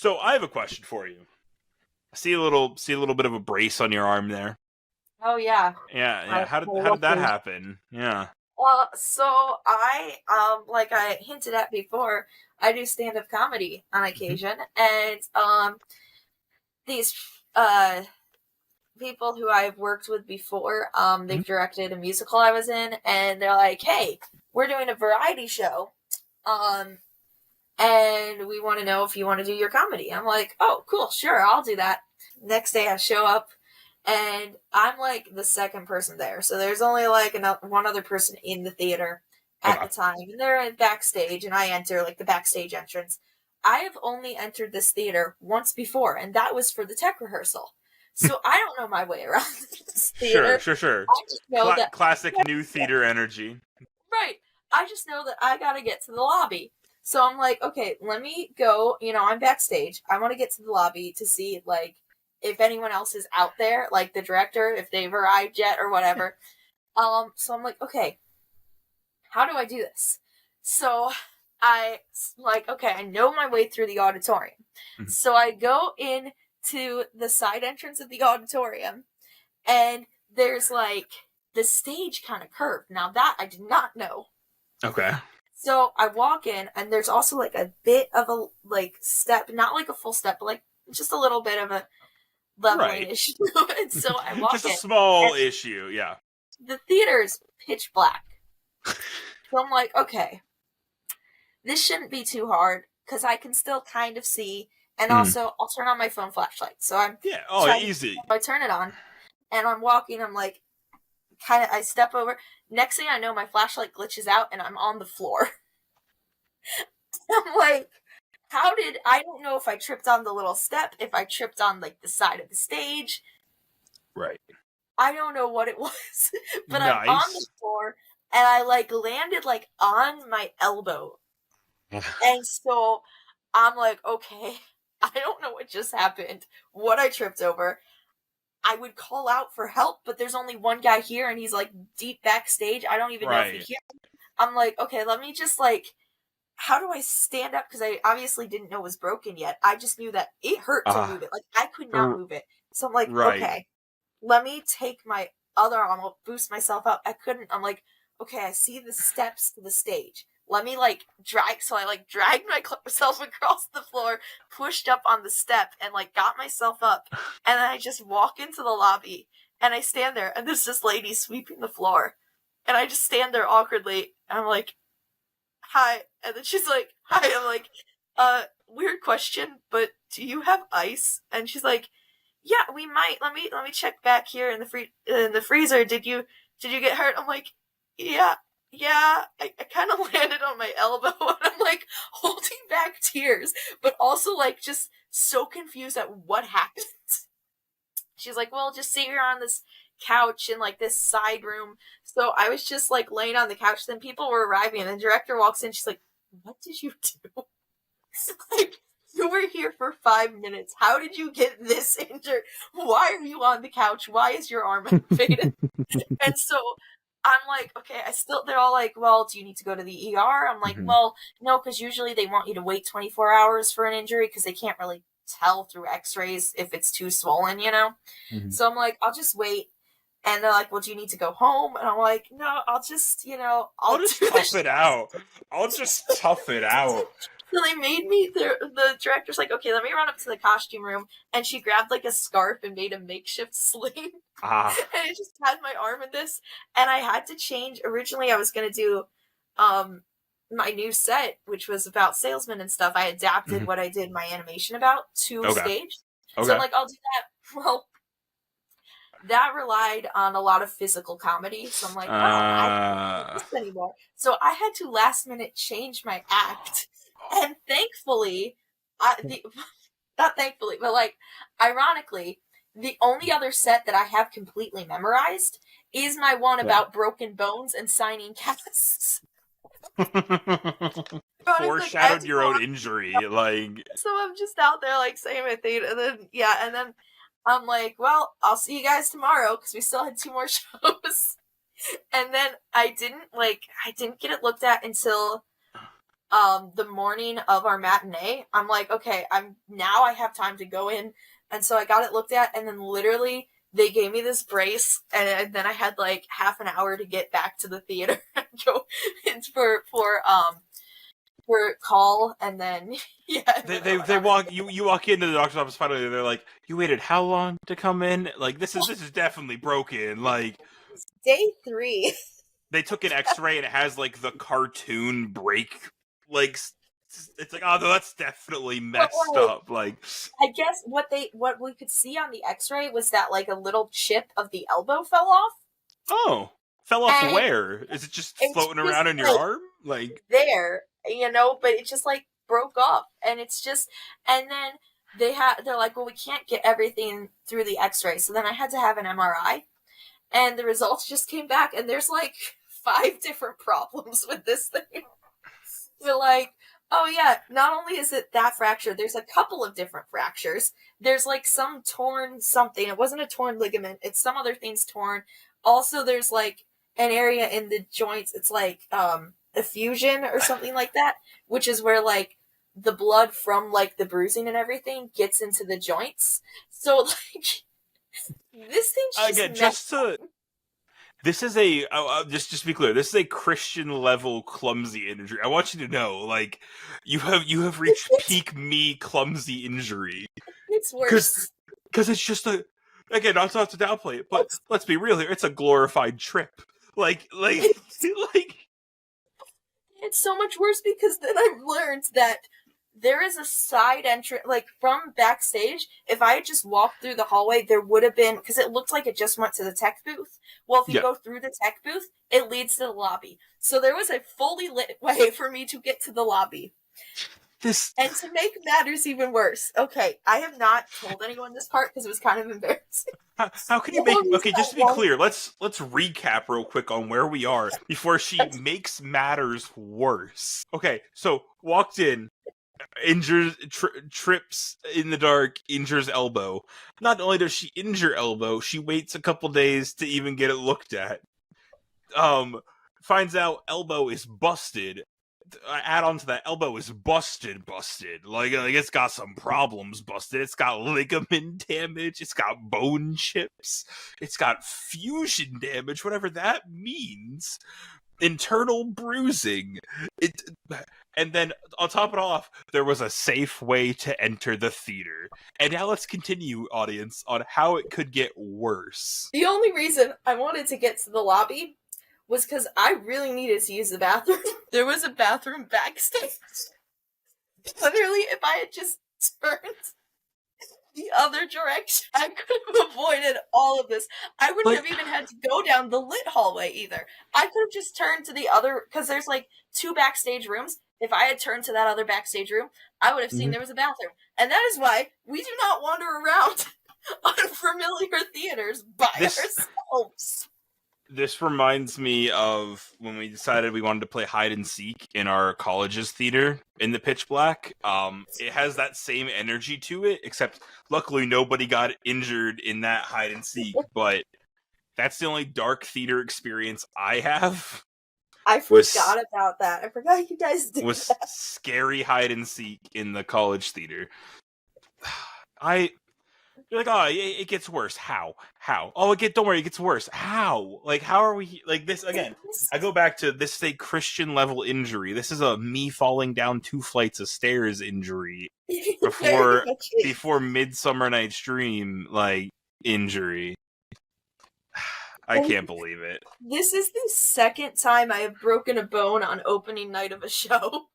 So I have a question for you. See a little bit of a brace on your arm there. Oh yeah. Yeah, I yeah. How did that lucky. happen? Yeah. So I like I hinted at before, I do stand-up comedy on Mhm. occasion, and these uh people who I've worked with before, Mhm. they've directed a musical I was in, and they're like, "Hey, we're doing a variety show, um, and we want to know if you want to do your comedy." I'm like, "Oh, cool, sure, I'll do that." Next day, I show up, and I'm like the second person there, so there's only like one other person in the theater at Okay. the time, and they're in backstage, and I enter like the backstage entrance. I have only entered this theater once before, and that was for the tech rehearsal. So I don't know my way around this Sure, theater. sure, sure. I just know that Classic new theater energy. right. I just know that I gotta get to the lobby. So I'm like, okay, let me go. I'm backstage. I want to get to the lobby to see like if anyone else is out there, like the director, if they've arrived yet or whatever. So I'm like, okay, how do I do this? So I like, okay, I know my way through the auditorium. Mhm. So I go in to the side entrance of the auditorium, and there's like the stage kind of curved. Now that I did not know. Okay. So I walk in, and there's also like a bit of a like step, not like a full step, but like just a little bit of a leveling Right. issue. And so I walk Just a in, and small issue. Yeah. the theater's pitch black. So I'm like, okay, this shouldn't be too hard because I can still kind of see, and Mhm. also I'll turn on my phone flashlight. So I'm Yeah. Oh, trying. easy. I turn it on, and I'm walking. I'm like, kind of. I step over. Next thing I know, my flashlight glitches out, and I'm on the floor. I'm like, how did I don't know if I tripped on the little step, if I tripped on like the side of the stage. Right. I don't know what it was, but I'm on the Nice. floor, and I like landed like on my elbow. And so I'm like, okay, I don't know what just happened, what I tripped over. I would call out for help, but there's only one guy here, and he's like deep backstage. I don't even know if he Right. hears. I'm like, okay, let me just like, how do I stand up? Because I obviously didn't know it was broken yet. I just knew that it hurt to Ah. move it. Like, I could not r- move it. So I'm like, right. okay, let me take my other arm, I'll boost myself up. I couldn't. I'm like, okay, I see the steps to the stage. Let me like drag. So I like dragged myself across the floor, pushed up on the step, and like got myself up. And then I just walk into the lobby, and I stand there, and there's this lady sweeping the floor. And I just stand there awkwardly, and I'm like, hi. And then she's like, hi. I'm like, weird question, but do you have ice? And she's like, yeah, we might. Let me check back here in the freezer. Did you get hurt? I'm like, yeah, yeah. I kind of landed on my elbow, and I'm like holding back tears, but also like just so confused at what happened. She's like, well, just sit here on this couch in like this side room. So I was just like laying on the couch. Then people were arriving, and the director walks in. She's like, what did you do? Like, you were here for 5 minutes. How did you get this injured? Why are you on the couch? Why is your arm faded? And so I'm like, okay, they're all like, well, do you need to go to the ER? I'm like, Mhm. well, no, because usually they want you to wait 24 hours for an injury because they can't really tell through x-rays if it's too swollen. Mhm. So I'm like, I'll just wait. And they're like, well, do you need to go home? And I'm like, no, I'll just, I'll I'll just do tough this. it out. I'll just tough it out. So they made me, the director's like, okay, let me run up to the costume room. And she grabbed like a scarf and made a makeshift sling. And Ah. it just had my arm in this. And I had to change. Originally, I was going to do my new set, which was about salesmen and stuff. I adapted Mhm. what I did my animation about to Okay. stage. So I'm Okay. like, I'll do that. Well, that relied on a lot of physical comedy. So I'm like, well, I can't do Uh. this anymore. So I had to last minute change my act. And thankfully, not thankfully, but like, ironically, the only other set that I have completely memorized is my one Yeah. about broken bones and signing casts. Ironically, I had Foreshadowed to your go own on. injury. Like, So I'm just out there like saying my thing, and then yeah, and then I'm like, well, I'll see you guys tomorrow because we still had 2 more shows. And then I didn't get it looked at until the morning of our matinee. I'm like, okay, I have time to go in, and so I got it looked at, and then literally they gave me this brace, and then I had like half an hour to get back to the theater and go for call, and then they walk you walk into the doctor's office finally. They're like, you waited how long to come in? Like this is definitely broken. Like day 3. They took an X-ray and it has like the cartoon break. Like it's like, oh no, that's definitely messed up. Like I guess what we could see on the X-ray was that like a little chip of the elbow fell off. Oh, fell off where? Is it just floating around in your arm? Like there, but it just like broke off, and it's just, and then they're like, well, we can't get everything through the X-ray, so then I had to have an MRI, and the results just came back, and there's like 5 different problems with this thing. They're like, oh yeah, not only is it that fracture, there's a couple of different fractures. There's like some torn something. It wasn't a torn ligament. It's some other things torn. Also, there's like an area in the joints. It's like effusion or something like that, which is where like the blood from like the bruising and everything gets into the joints. So like this thing's this is a just to be clear, this is a Christian level clumsy injury. I want you to know, like, you have reached peak me clumsy injury. It's worse because it's just again, not to downplay it, but let's be real here. It's a glorified trip. Like it's so much worse because then I've learned that there is a side entrance, like from backstage. If I had just walked through the hallway, there would have been, because it looked like it just went to the tech booth. Well, if you go through the tech booth, it leads to the lobby. So there was a fully lit way for me to get to the lobby. And to make matters even worse, okay, I have not told anyone this part because it was kind of embarrassing. How can you make... Okay, just to be clear, let's recap real quick on where we are before she makes matters worse. Okay, so walked in, injures, trips in the dark, injures elbow. Not only does she injure elbow, she waits a couple days to even get it looked at. Finds out elbow is busted. Add on to that, elbow is busted. Like it's got some problems busted. It's got ligament damage. It's got bone chips. It's got fusion damage, whatever that means. Internal bruising. And then, on top of it off, there was a safe way to enter the theater. And now let's continue, audience, on how it could get worse. The only reason I wanted to get to the lobby was because I really needed to use the bathroom. There was a bathroom backstage. Literally, if I had just turned the other direction, I could have avoided all of this. I wouldn't have even had to go down the lit hallway either. I could have just turned to the other, because there's like 2 backstage rooms. If I had turned to that other backstage room, I would have seen there was a bathroom. And that is why we do not wander around unfamiliar theaters by ourselves. This reminds me of when we decided we wanted to play hide and seek in our college's theater in the pitch black. It has that same energy to it, except luckily nobody got injured in that hide and seek, but that's the only dark theater experience I have. I forgot about that. I forgot you guys did that. Scary hide and seek in the college theater. You're like, oh, it gets worse. How? Oh, don't worry, it gets worse. How? Like, how are we, like, this, again, I go back to, this is a Christian level injury. This is a me falling down 2 flights of stairs injury before Midsummer Night's Dream, like, injury. I can't believe it. This is the 2nd time I have broken a bone on opening night of a show.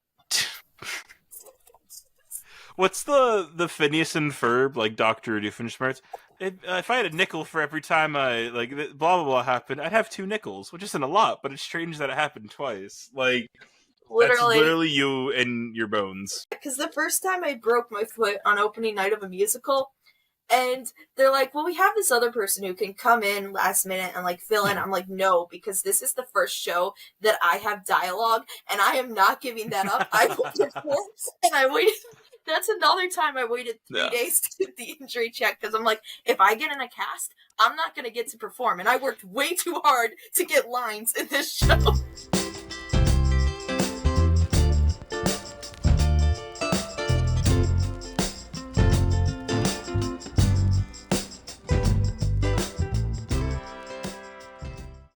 What's the Phineas and Ferb, like Dr. Doofenshmirtz? If I had a nickel for every time I, like, blah, blah, blah happened, I'd have 2 nickels, which isn't a lot, but it's strange that it happened twice. Like, that's literally you and your bones. Because the first time I broke my foot on opening night of a musical, and they're like, well, we have this other person who can come in last minute and, like, fill in. I'm like, no, because this is the first show that I have dialogue, and I am not giving that up. I waited and I waited... That's another time I waited 3 days to get the injury check, because I'm like, if I get in a cast, I'm not going to get to perform. And I worked way too hard to get lines in this show.